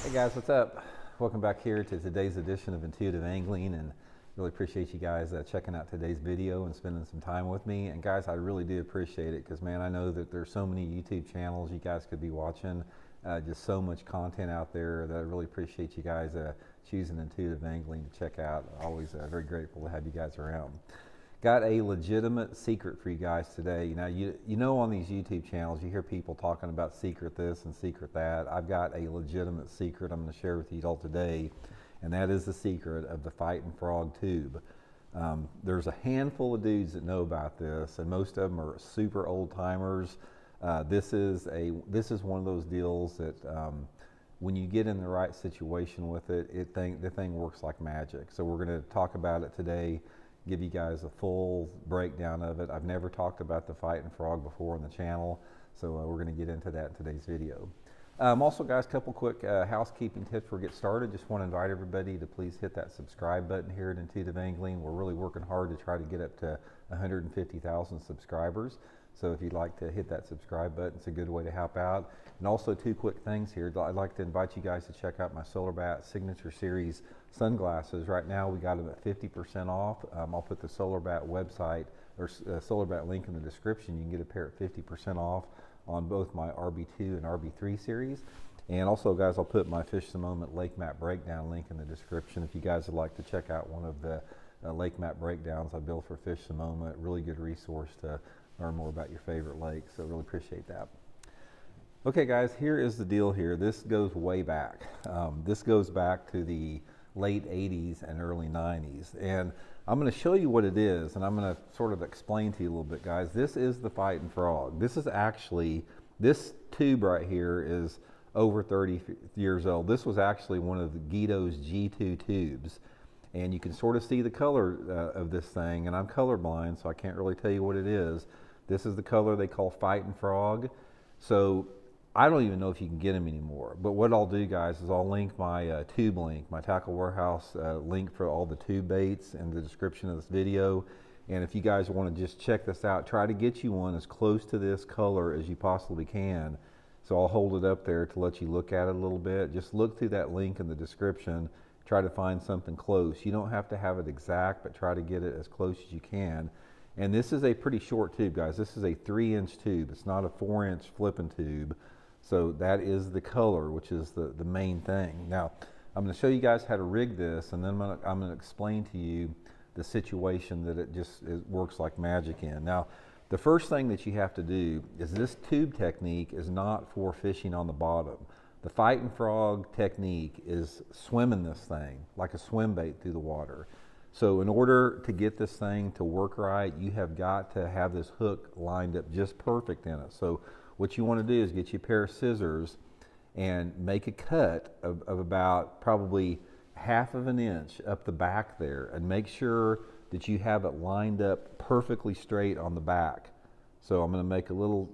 Hey guys, what's up? Welcome back here to today's edition of Intuitive Angling, and really appreciate you guys checking out today's video and spending some time with me. And guys, I really do appreciate it because man, I know that there's so many YouTube channels you guys could be watching, just so much content out there that I really appreciate you guys choosing Intuitive Angling to check out. Always very grateful to have you guys around. Got a legitimate secret for you guys today. Now, you know on these YouTube channels, you hear people talking about secret this and secret that. I've got a legitimate secret I'm going to share with you all today, and that is the secret of the Fighting Frog tube. There's a handful of dudes that know about this, and most of them are super old timers. This is one of those deals that when you get in the right situation with it, the thing works like magic. So we're going to talk about it today. Give you guys a full breakdown of it. I've never talked about the Fighting Frog before on the channel, so we're going to get into that in today's video. Also guys, a couple quick housekeeping tips before we get started. Just want to invite everybody to please hit that subscribe button here at Intuitive Angling. We're really working hard to try to get up to 150,000 subscribers. So if you'd like to hit that subscribe button, it's a good way to help out. And also two quick things here. I'd like to invite you guys to check out my SolarBat Signature Series sunglasses. Right now we got them at 50% off. I'll put the SolarBat website or SolarBat link in the description. You can get a pair at 50% off on both my RB2 and RB3 series. And also guys, I'll put my Fish the Moment Lake Map Breakdown link in the description if you guys would like to check out one of the lake map breakdowns I built for Fish the Moment. Really good resource to learn more about your favorite lakes, so really appreciate that. Okay guys, here is the deal here. This goes way back. This goes back to the late 80s and early 90s, and I'm going to show you what it is, and I'm going to sort of explain to you a little bit guys. This is the Fighting Frog. This is actually, this tube right here is over 30 years old. This was actually one of the Guido's G2 tubes, and you can sort of see the color of this thing, and I'm colorblind so I can't really tell you what it is. This is the color they call Fighting Frog. So I don't even know if you can get them anymore. But what I'll do, guys, is I'll link my tube link, my Tackle Warehouse link for all the tube baits in the description of this video. And if you guys want to just check this out, try to get you one as close to this color as you possibly can. So I'll hold it up there to let you look at it a little bit. Just look through that link in the description. Try to find something close. You don't have to have it exact, but try to get it as close as you can. And this is a pretty short tube, guys. This is a 3-inch tube. It's not a 4-inch flipping tube. So that is the color, which is the main thing. Now, I'm going to show you guys how to rig this, and then I'm going to explain to you the situation that it works like magic in. Now, the first thing that you have to do is this tube technique is not for fishing on the bottom. The Fighting Frog technique is swimming this thing like a swim bait through the water. So in order to get this thing to work right, you have got to have this hook lined up just perfect in it. So what you want to do is get you a pair of scissors and make a cut of about probably 1/2 an inch up the back there, and make sure that you have it lined up perfectly straight on the back. So I'm going to make a little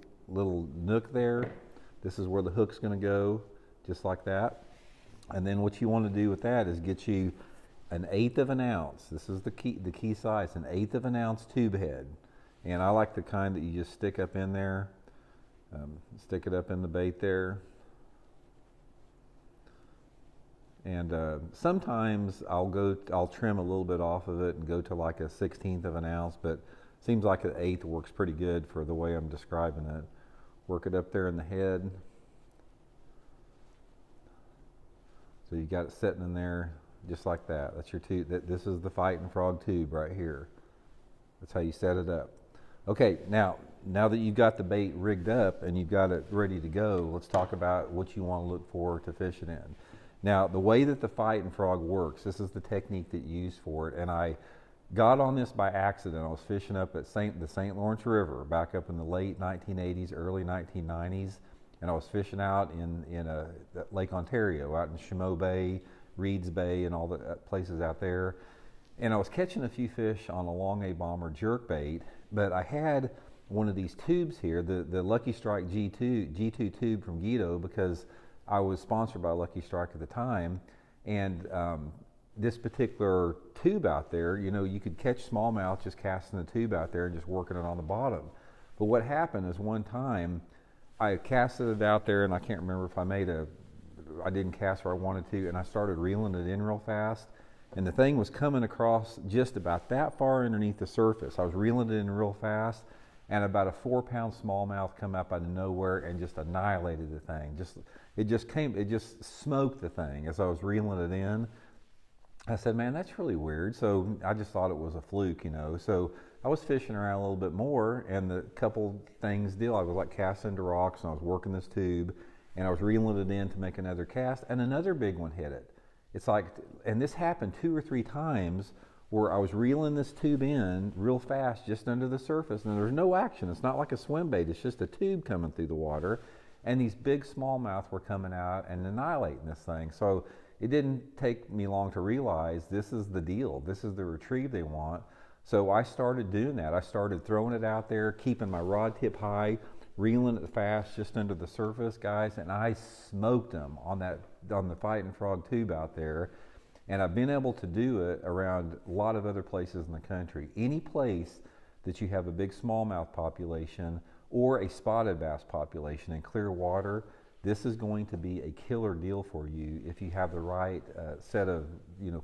nook there. This is where the hook's going to go, just like that. And then what you want to do with that is get you 1/8 ounce. This is the key size, 1/8 ounce tube head. And I like the kind that you just stick up in there. Stick it up in the bait there. And sometimes I'll trim a little bit off of it and go to like a 1/16 ounce, but seems like 1/8 works pretty good for the way I'm describing it. Work it up there in the head. So you got it sitting in there just like that. That's your tube. This is the Fighting Frog tube right here. That's how you set it up. Okay, now that you've got the bait rigged up and you've got it ready to go, let's talk about what you want to look for to fish it in. Now, the way that the Fighting Frog works, this is the technique that you use for it, and I got on this by accident. I was fishing up at the St. Lawrence River back up in the late 1980s, early 1990s, and I was fishing out in Lake Ontario, out in Chameau Bay, Reeds Bay, and all the places out there. And I was catching a few fish on a long A bomber jerkbait, but I had one of these tubes here, the Lucky Strike G2 tube from Guido, because I was sponsored by Lucky Strike at the time. And this particular tube out there, you know, you could catch smallmouth just casting the tube out there and just working it on the bottom. But what happened is one time I casted it out there, and I can't remember if I made a I didn't cast where I wanted to, and I started reeling it in real fast. And the thing was coming across just about that far underneath the surface. I was reeling it in real fast, and about a 4-pound smallmouth come up out of nowhere and just annihilated the thing. It just smoked the thing as I was reeling it in. I said, man, that's really weird. So I just thought it was a fluke, you know. So I was fishing around a little bit more, and the couple things I was like casting into rocks, and I was working this tube, and I was reeling it in to make another cast, and another big one hit it. It's like, and this happened 2 or 3 times where I was reeling this tube in real fast just under the surface, and there's no action. It's not like a swim bait. It's just a tube coming through the water, and these big smallmouth were coming out and annihilating this thing. So it didn't take me long to realize this is the deal. This is the retrieve they want. So I started doing that. I started throwing it out there, keeping my rod tip high, reeling it fast just under the surface, guys, and I smoked them on the fighting frog tube out there. And I've been able to do it around a lot of other places in the country. Any place that you have a big smallmouth population or a spotted bass population in clear water, this is going to be a killer deal for you if you have the right set of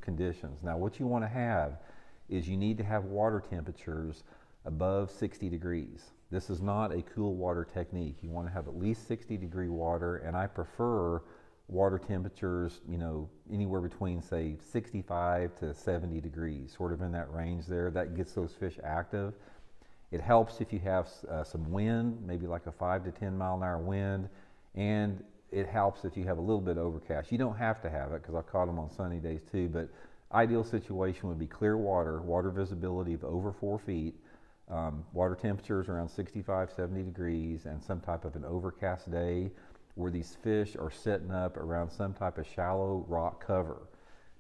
conditions. Now, what you want to have is you need to have water temperatures above 60 degrees. This is not a cool water technique. You want to have at least 60-degree water, and I prefer water temperatures, anywhere between, say, 65 to 70 degrees, sort of in that range there. That gets those fish active. It helps if you have some wind, maybe like a 5 to 10 mile an hour wind, and it helps if you have a little bit of overcast. You don't have to have it, because I've caught them on sunny days too, but ideal situation would be clear water visibility of over 4 feet, water temperatures around 65, 70 degrees, and some type of an overcast day where these fish are setting up around some type of shallow rock cover.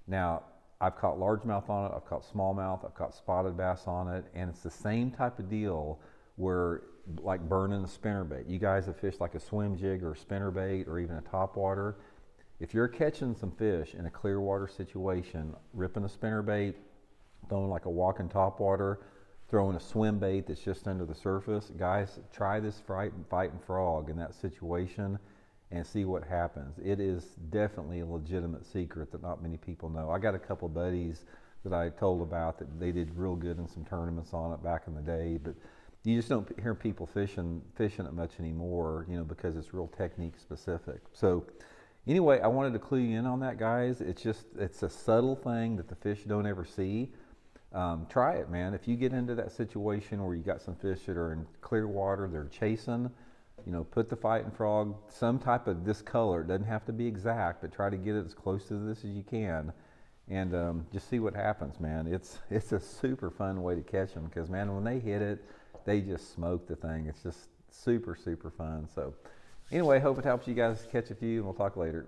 Now, I've caught largemouth on it, I've caught smallmouth, I've caught spotted bass on it, and it's the same type of deal where, like burning a spinnerbait. You guys have fished like a swim jig or a spinnerbait or even a topwater. If you're catching some fish in a clear water situation, ripping a spinnerbait, throwing like a walking topwater, throwing a swim bait that's just under the surface, guys, try this fighting frog in that situation and see what happens. It is definitely a legitimate secret that not many people know. I got a couple of buddies that I told about that they did real good in some tournaments on it back in the day, but you just don't hear people fishing it much anymore, because it's real technique specific. So anyway, I wanted to clue you in on that, guys. It's a subtle thing that the fish don't ever see. Try it, man. If you get into that situation where you got some fish that are in clear water, they're chasing, put the fighting frog some type of this color. It doesn't have to be exact, but try to get it as close to this as you can, and just see what happens, man. It's a super fun way to catch them, because, man, when they hit it, they just smoke the thing. It's just super, super fun. So anyway, hope it helps you guys catch a few, and we'll talk later.